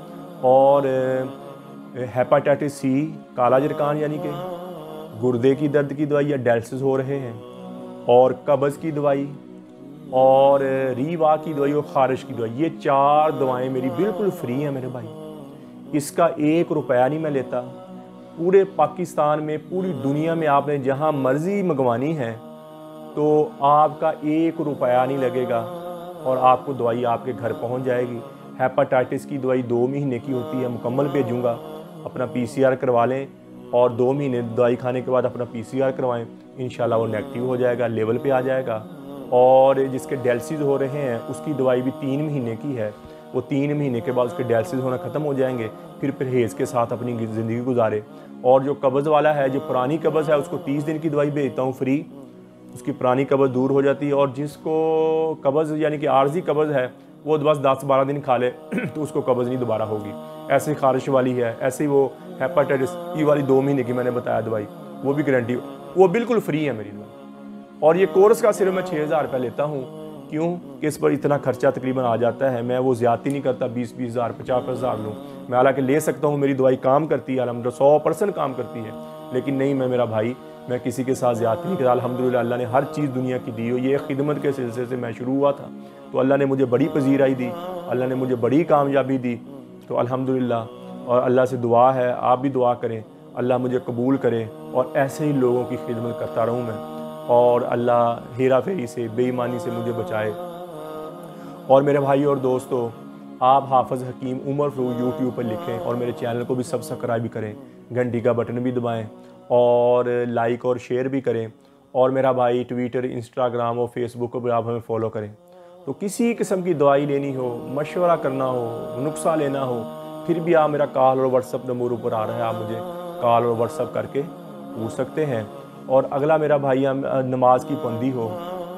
और हेपाटाइटिस सी, काला जरकान यानी कि गुर्दे की दर्द की दवाई या डायलिसिस हो रहे हैं, और कब्ज़ की दवाई, और रीवा की दवाई और ख़ारिश की दवाई, ये 4 दवाएं मेरी बिल्कुल फ्री हैं मेरे भाई। इसका 1 रुपया नहीं मैं लेता। पूरे पाकिस्तान में, पूरी दुनिया में आपने जहां मर्जी मंगवानी है तो आपका 1 रुपया नहीं लगेगा और आपको दवाई आपके घर पहुंच जाएगी। हेपाटाइटिस की दवाई 2 महीने की होती है, मुकम्मल भेजूंगा। अपना PCR करवा लें और 2 महीने दवाई खाने के बाद अपना PCR करवाएं, इंशाल्लाह वो नेगेटिव हो जाएगा, लेवल पे आ जाएगा। और जिसके डायलिसिस हो रहे हैं उसकी दवाई भी 3 महीने की है, वो 3 महीने के बाद उसके डायलिसिस होना ख़त्म हो जाएंगे, फिर परहेज़ के साथ अपनी ज़िंदगी गुजारे। और जो कब्ज़ वाला है, जो पुरानी कब्ज़ है, उसको 30 दिन की दवाई भेजता हूँ फ्री, उसकी पुरानी कब्ज़ दूर हो जाती है। और जिसको कब्ज़ यानी कि आर्जी कब्ज़ है, वो बस 10-12 दिन खा ले तो उसको कब्ज़ नहीं दोबारा होगी। ऐसे ख़ारिश वाली है, ऐसे ही वो हेपाटाइटिस ई वाली 2 महीने की मैंने बताया दवाई, वो भी गारंटी, वो बिल्कुल फ्री है मेरी दवाई। और ये कोर्स का सिर्फ मैं 6000 रुपये लेता हूँ। क्यों कि इस पर इतना खर्चा तकरीबन आ जाता है। मैं वो ज़्यादती नहीं करता 20-20 हज़ार 50-50 हज़ार लूँ। मैं हालांकि ले सकता हूँ, मेरी दवाई काम करती है, अल्हम्दुलिल्लाह 100% काम करती है, लेकिन नहीं, मैं मेरा भाई, मैं किसी के साथ ज़्यादती नहीं करता। अल्हम्दुलिल्लाह अल्लाह ने हर चीज़ दुनिया की दी हो। ये खिदमत के सिलसिले से मैं शुरू हुआ था तो अल्लाह ने मुझे बड़ी पजीराई दी, अल्लाह ने मुझे बड़ी कामयाबी दी, तो अल्हम्दुलिल्लाह। और अल्लाह से दुआ है, आप भी दुआ करें, अल्लाह मुझे कबूल करे और ऐसे ही लोगों की खिदमत करता रहूँ मैं, और अल्लाह हेरा फेरी से, बेईमानी से मुझे बचाए। और मेरे भाई और दोस्तों, आप हाफ़िज़ हकीम उमर फ़ारूक यूट्यूब पर लिखें और मेरे चैनल को भी सब्सक्राइब भी करें, घंटी का बटन भी दबाएं और लाइक और शेयर भी करें। और मेरा भाई ट्विटर, इंस्टाग्राम और फेसबुक पर आप हमें फॉलो करें। तो किसी किस्म की दवाई लेनी हो, मशवरा करना हो, नुस्खा लेना हो, फिर भी आप मेरा कॉल और व्हाट्सअप नंबर ऊपर आ रहा है, आप मुझे कॉल और व्हाट्सअप करके पूछ सकते हैं। और अगला मेरा भाई, नमाज की पाबंदी हो,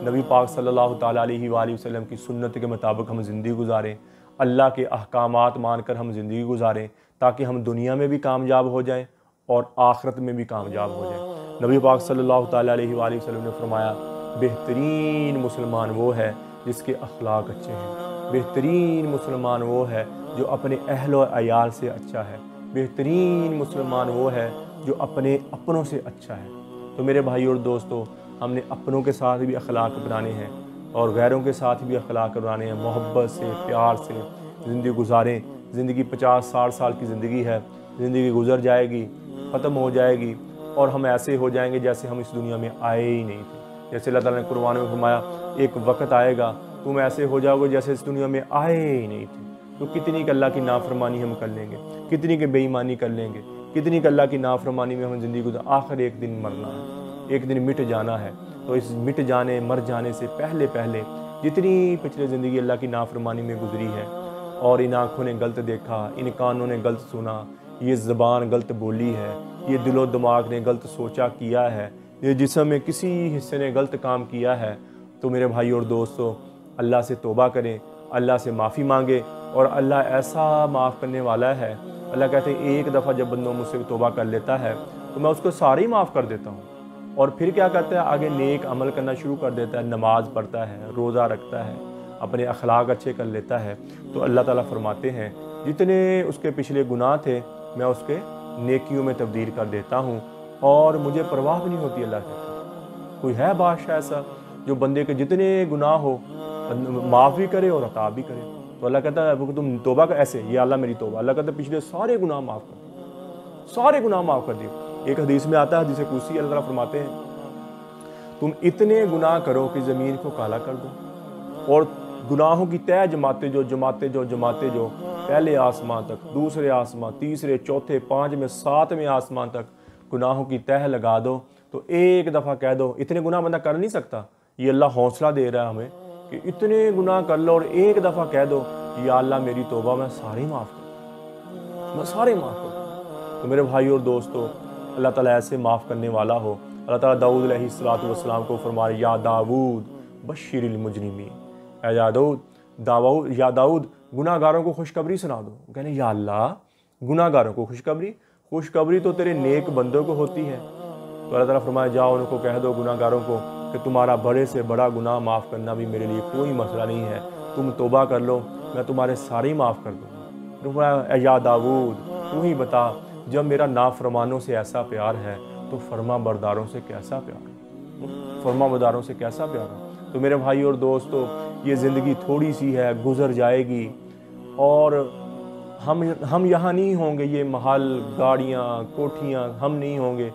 नबी पाक सल्लल्लाहु ताला अलैहि वसल्लम की सुन्नत के मुताबिक हम ज़िंदगी गुजारें, अल्लाह के अहकामात मानकर हम ज़िंदगी गुजारें, ताकि हम दुनिया में भी कामयाब हो जाएं और आखिरत में भी कामयाब हो जाएं। नबी पाक सल्लल्लाहु ताला अलैहि वसल्लम ने फरमाया, बेहतरीन मुसलमान वो है जिसके अखलाक अच्छे हैं, बेहतरीन मुसलमान वो है जो अपने अहल और अयाल से अच्छा है, बेहतरीन मुसलमान वो है जो अपने अपनों से अच्छा है। तो मेरे भाई और दोस्तों, हमने अपनों के साथ भी अखलाक बनाने हैं और गैरों के साथ भी अखलाक बनाने हैं। मोहब्बत से, प्यार से ज़िंदगी गुजारें। ज़िंदगी 50-60 साल की ज़िंदगी है, ज़िंदगी गुजर जाएगी, ख़त्म हो जाएगी और हम ऐसे हो जाएंगे जैसे हम इस दुनिया में आए ही नहीं थे। जैसे अल्लाह ताला ने कुरान में फरमाया, एक वक्त आएगा तुम ऐसे हो जाओगे जैसे इस दुनिया में आए ही नहीं थे। तो कितनी अल्लाह की नाफरमानी हम कर लेंगे, कितनी की बेईमानी कर लेंगे, कितनी अल्लाह की नाफरमानी में हम ज़िंदगी गुजार। आखिर एक दिन मरना है, एक दिन मिट जाना है। तो इस मिट जाने, मर जाने से पहले पहले जितनी पिछले ज़िंदगी अल्लाह की नाफरमानी में गुजरी है और इन आँखों ने गलत देखा, इन कानों ने गलत सुना, ये ज़बान गलत बोली है, ये दिलो दिमाग ने गलत सोचा किया है, ये जिस्म में किसी हिस्से ने गलत काम किया है, तो मेरे भाई और दोस्तों अल्लाह से तौबा करें, अल्लाह से माफ़ी मांगे और अल्लाह ऐसा माफ़ करने वाला है। अल्लाह कहते हैं एक दफ़ा जब बंदा मुझसे तौबा कर लेता है तो मैं उसको सारे ही माफ़ कर देता हूँ। और फिर क्या करता है, आगे नेक अमल करना शुरू कर देता है, नमाज पढ़ता है, रोज़ा रखता है, अपने अखलाक अच्छे कर लेता है। तो अल्लाह ताला फरमाते हैं जितने उसके पिछले गुनाह थे मैं उसके नेकियों में तब्दील कर देता हूँ और मुझे परवाह भी नहीं होती। अल्लाह कहता, कोई है बादशाह ऐसा जो बंदे के जितने गुनाह हो माफ़ भी करे और अता भी करे। तो अल्लाह कहता है तुम तौबा का ऐसे, ये अल्लाह मेरी तौबा, अल्लाह कहता है पिछले सारे गुनाह माफ़ कर दिए, सारे गुनाह माफ़ कर दिए। एक हदीस में आता है, हदीस कुर्सी, अल्लाह ताला फरमाते हैं तुम इतने गुनाह करो कि ज़मीन को काला कर दो और गुनाहों की तय जमाते जो पहले आसमान तक, दूसरे आसमान, तीसरे, चौथे, पाँचवें, सातवें आसमान तक गुनाहों की तह लगा दो। तो एक दफ़ा कह दो, इतने गुनाह बंदा कर नहीं सकता, ये अल्लाह हौसला दे रहा है हमें कि इतने गुनाह कर लो और एक दफ़ा कह दो या अल्लाह मेरी तौबा, मैं सारे माफ़ कर, मैं सारे माफ़ कर। तो मेरे भाई और दोस्तों, अल्लाह ताला ऐसे माफ़ करने वाला हो। अल्लाह ताला दाऊद अलैहिस्सलाम को फरमाए, या दाऊद बश्शिरिल मुजरिमीन, या दाऊद गुनाहगारों को खुशखबरी सुना दो। कहने या अल्लाह गुनाहगारों को खुशखबरी तो तेरे नेक बंदों को होती है। तो अल्लाह ताला फरमाए, जाओ उनको कह दो गुनाहगारों को कि तुम्हारा बड़े से बड़ा गुनाह माफ़ करना भी मेरे लिए कोई मसला नहीं है, तुम तौबा कर लो, मैं तुम्हारे सारे ही माफ़ कर दूँगा। या दाऊद तू ही बता, जब मेरा नाफरमानों से ऐसा प्यार है तो फरमा बरदारों से कैसा प्यार, फरमा बरदारों से कैसा प्यार है। तो मेरे भाई और दोस्तों, ये ज़िंदगी थोड़ी सी है, गुजर जाएगी और हम यहाँ नहीं होंगे। ये महल, गाड़ियाँ, कोठियाँ हम नहीं होंगे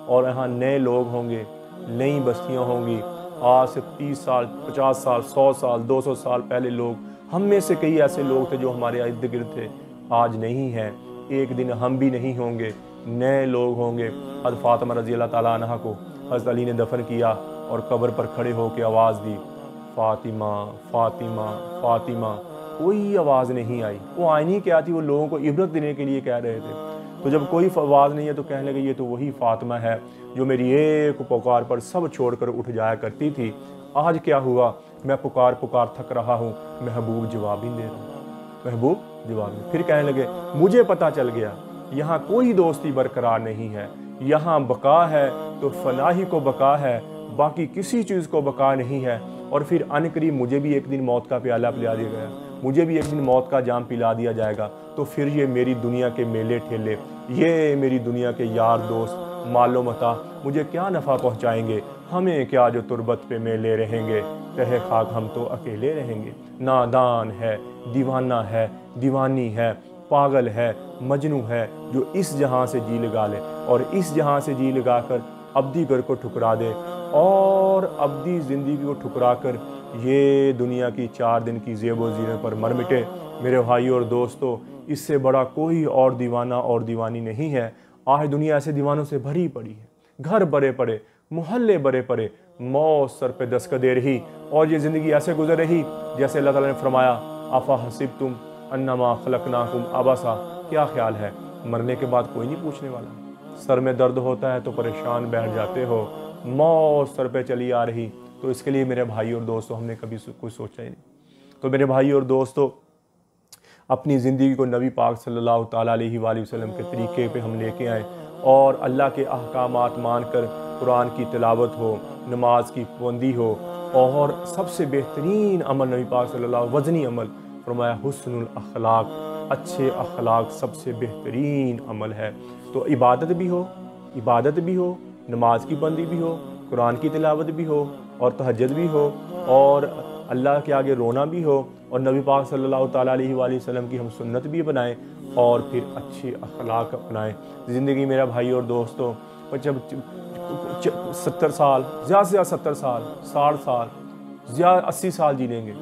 और यहाँ नए लोग होंगे, नई बस्तियाँ होंगी। आज से 30 साल, 50 साल, 100 साल, 200 साल पहले लोग, हम में से कई ऐसे लोग थे जो हमारे इर्द गिर्द थे, आज नहीं हैं। एक दिन हम भी नहीं होंगे, नए लोग होंगे। हज़रत फ़ातिमा रज़ी अल्लाह ताला अन्हा को हज़रत अली ने दफन किया और कब्र पर खड़े होकर आवाज़ दी, फ़ातिमा फ़ातिमा फ़ातिमा। कोई आवाज़ नहीं आई। वो आईनी क्या थी, वो लोगों को इबरत देने के लिए कह रहे थे। तो जब कोई आवाज़ नहीं है तो कहने लगे ये तो वही फ़ातिमा है जो मेरी एक पुकार पर सब छोड़कर उठ जाया करती थी। आज क्या हुआ, मैं पुकार थक रहा हूँ, महबूब जवाब ही दे रहा हूँ, महबूब जवाब नहीं। फिर कहने लगे मुझे पता चल गया यहाँ कोई दोस्ती बरकरार नहीं है, यहाँ बका है तो फनाही को बका है, बाकी किसी चीज़ को बका नहीं है। और फिर अनकरीब मुझे भी एक दिन मौत का प्याला पिला दिया गया, मुझे भी एक दिन मौत का जाम पिला दिया जाएगा। तो फिर ये मेरी दुनिया के मेले ठेले, ये मेरी दुनिया के यार दोस्त, मालो मता मुझे क्या नफ़ा पहुँचाएंगे, हमें क्या जो तुरबत पे मेले रहेंगे, तहे खाक हम तो अकेले रहेंगे। नादान है, दीवाना है, दीवानी है, पागल है, मजनू है, जो इस जहां से जी लगा ले और इस जहां से जी लगाकर अब्दी घर को ठुकरा दे और अब्दी ज़िंदगी को ठुकरा कर ये दुनिया की 4 दिन की ज़ेबो ज़ीनत पर मर मिटे। मेरे भाई और दोस्तों, इससे बड़ा कोई और दीवाना और दीवानी नहीं है। आज दुनिया ऐसे दीवानों से भरी पड़ी है, घर भरे पड़े, मोहल्ले भरे पड़े, मौत सर पे दस्तक दे रही और ये ज़िंदगी ऐसे गुजर रही जैसे अल्लाह ताला ने फरमाया, आफा हसिबतुम अन्नमा खलकनाकुम अबसा। क्या ख्याल है मरने के बाद कोई नहीं पूछने वाला। सर में दर्द होता है तो परेशान बैठ जाते हो, मौत सर पे चली आ रही। तो इसके लिए मेरे भाई और दोस्तों हमने कभी कुछ सोचा ही नहीं। तो मेरे भाई और दोस्तों, अपनी ज़िंदगी को नबी पाक सल्लल्लाहु ताला अलैहि वसल्लम के तरीके पे हम लेके आएँ और अल्लाह के अहकामात मानकर कुरान की तिलावत हो, नमाज की पाबंदी हो और सबसे बेहतरीन अमल नबी पाक सल्लल्लाहु वज़नी अमल फरमाया हुस्नुल अखलाक, अच्छे अखलाक सबसे बेहतरीन अमल है। तो इबादत भी हो, इबादत भी हो, नमाज की बंदी भी हो, कुरान की तिलावत भी हो और तहज्जुद भी हो और अल्लाह के आगे रोना भी हो और नबी पाक सल्लल्लाहु ताला अलैहि वसल्लम की हम सुन्नत भी बनाएं और फिर अच्छे अखलाक अपनाएं। ज़िंदगी मेरा भाई और दोस्तों, जब 70 साल, ज़्यादा से ज़्यादा 70 साल, 60 साल, ज़्यादा 80 साल जी लेंगे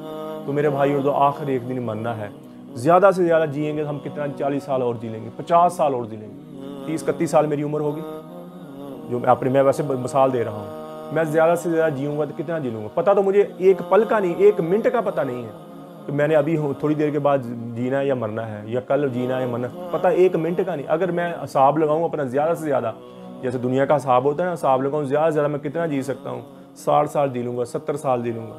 तो मेरे भाई और दो आखिर एक दिन मरना है। ज़्यादा से ज़्यादा जिएंगे तो हम कितना 40 साल और जी लेंगे, 50 साल और जी लेंगे, 30-31 साल मेरी उम्र होगी जो मैं वैसे मिसाल दे रहा हूँ। मैं ज़्यादा से ज़्यादा जीऊँगा तो कितना जी लूँगा पता तो मुझे एक पल का नहीं, एक मिनट का पता नहीं है कि मैंने अभी थोड़ी देर के बाद जीना है या मरना है, या कल जीना है या मरना, पता एक मिनट का नहीं। अगर मैं हिसाब लगाऊँ अपना ज़्यादा से ज़्यादा, जैसे दुनिया का हिसाब होता है ना, हिसाब लगाऊँ ज़्यादा से ज़्यादा मैं कितना जी सकता हूँ, 60 साल जी लूँगा, 70 साल जी लूँगा,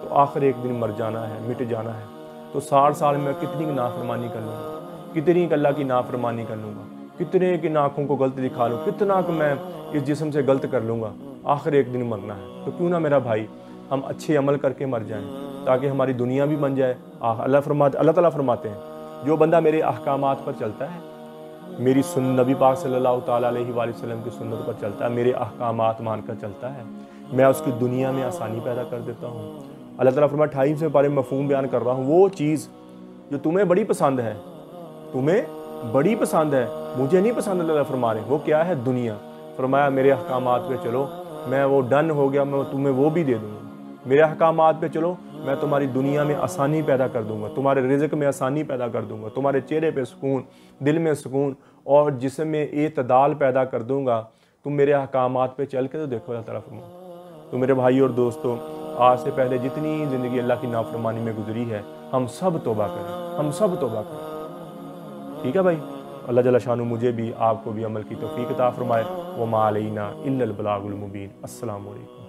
तो आखिर एक दिन मर जाना है, मिट जाना है। तो 60 साल में कितनी नाफरमानी कर लूँगा, कितनी अल्लाह की नाफरमानी कर लूँगा, कितने की आँखों को गलत दिखा लूँ, कितना कि मैं इस जिस्म से गलत कर लूँगा, आखिर एक दिन मरना है। तो क्यों ना मेरा भाई हम अच्छे अमल करके मर जाएं ताकि हमारी दुनिया भी बन जाए। अल्लाह ताला फरमाते हैं जो बंदा मेरे अहकामात पर चलता है, मेरी नबी पाक सल्लल्लाहु ताला अलैहि वसल्लम की सुन्नत पर चलता है, मेरे अहकामात मानकर चलता है, मैं उसकी दुनिया में आसानी पैदा कर देता हूँ। अल्लाह ताला फरमाता है 28वें पारे में मफ़हूम बयान कर रहा हूँ, वो चीज़ जो तुम्हें बड़ी पसंद है, तुम्हें बड़ी पसंद है, मुझे नहीं पसंद, अल्लाह फरमा रहे, वो क्या है? दुनिया। फरमाया मेरे अहकामात पे चलो, मैं वो डन हो गया, मैं तुम्हें वो भी दे दूँगा। मेरे अहकामात पे चलो, मैं तुम्हारी दुनिया में आसानी पैदा कर दूँगा, तुम्हारे रिज़्क़ में आसानी पैदा कर दूँगा, तुम्हारे चेहरे पे सुकून, दिल में सुकून और जिस्म में एतदाल पैदा कर दूँगा। तुम मेरे अहकामात पे चल के तो देखो अल्लाह ताला फरमाता। तो मेरे भाई और दोस्तों, आज से पहले जितनी ज़िंदगी अल्लाह की नाफरमानी में गुजरी है, हम सब तौबा करें, हम सब तौबा करें। ठीक है भाई, अल्लाह जल्ल शानु मुझे भी आपको भी अमल की तौफीक अता फरमाए। व मा अलैना इल्लल बलागुल मुबीन। अस्सलामु अलैकुम।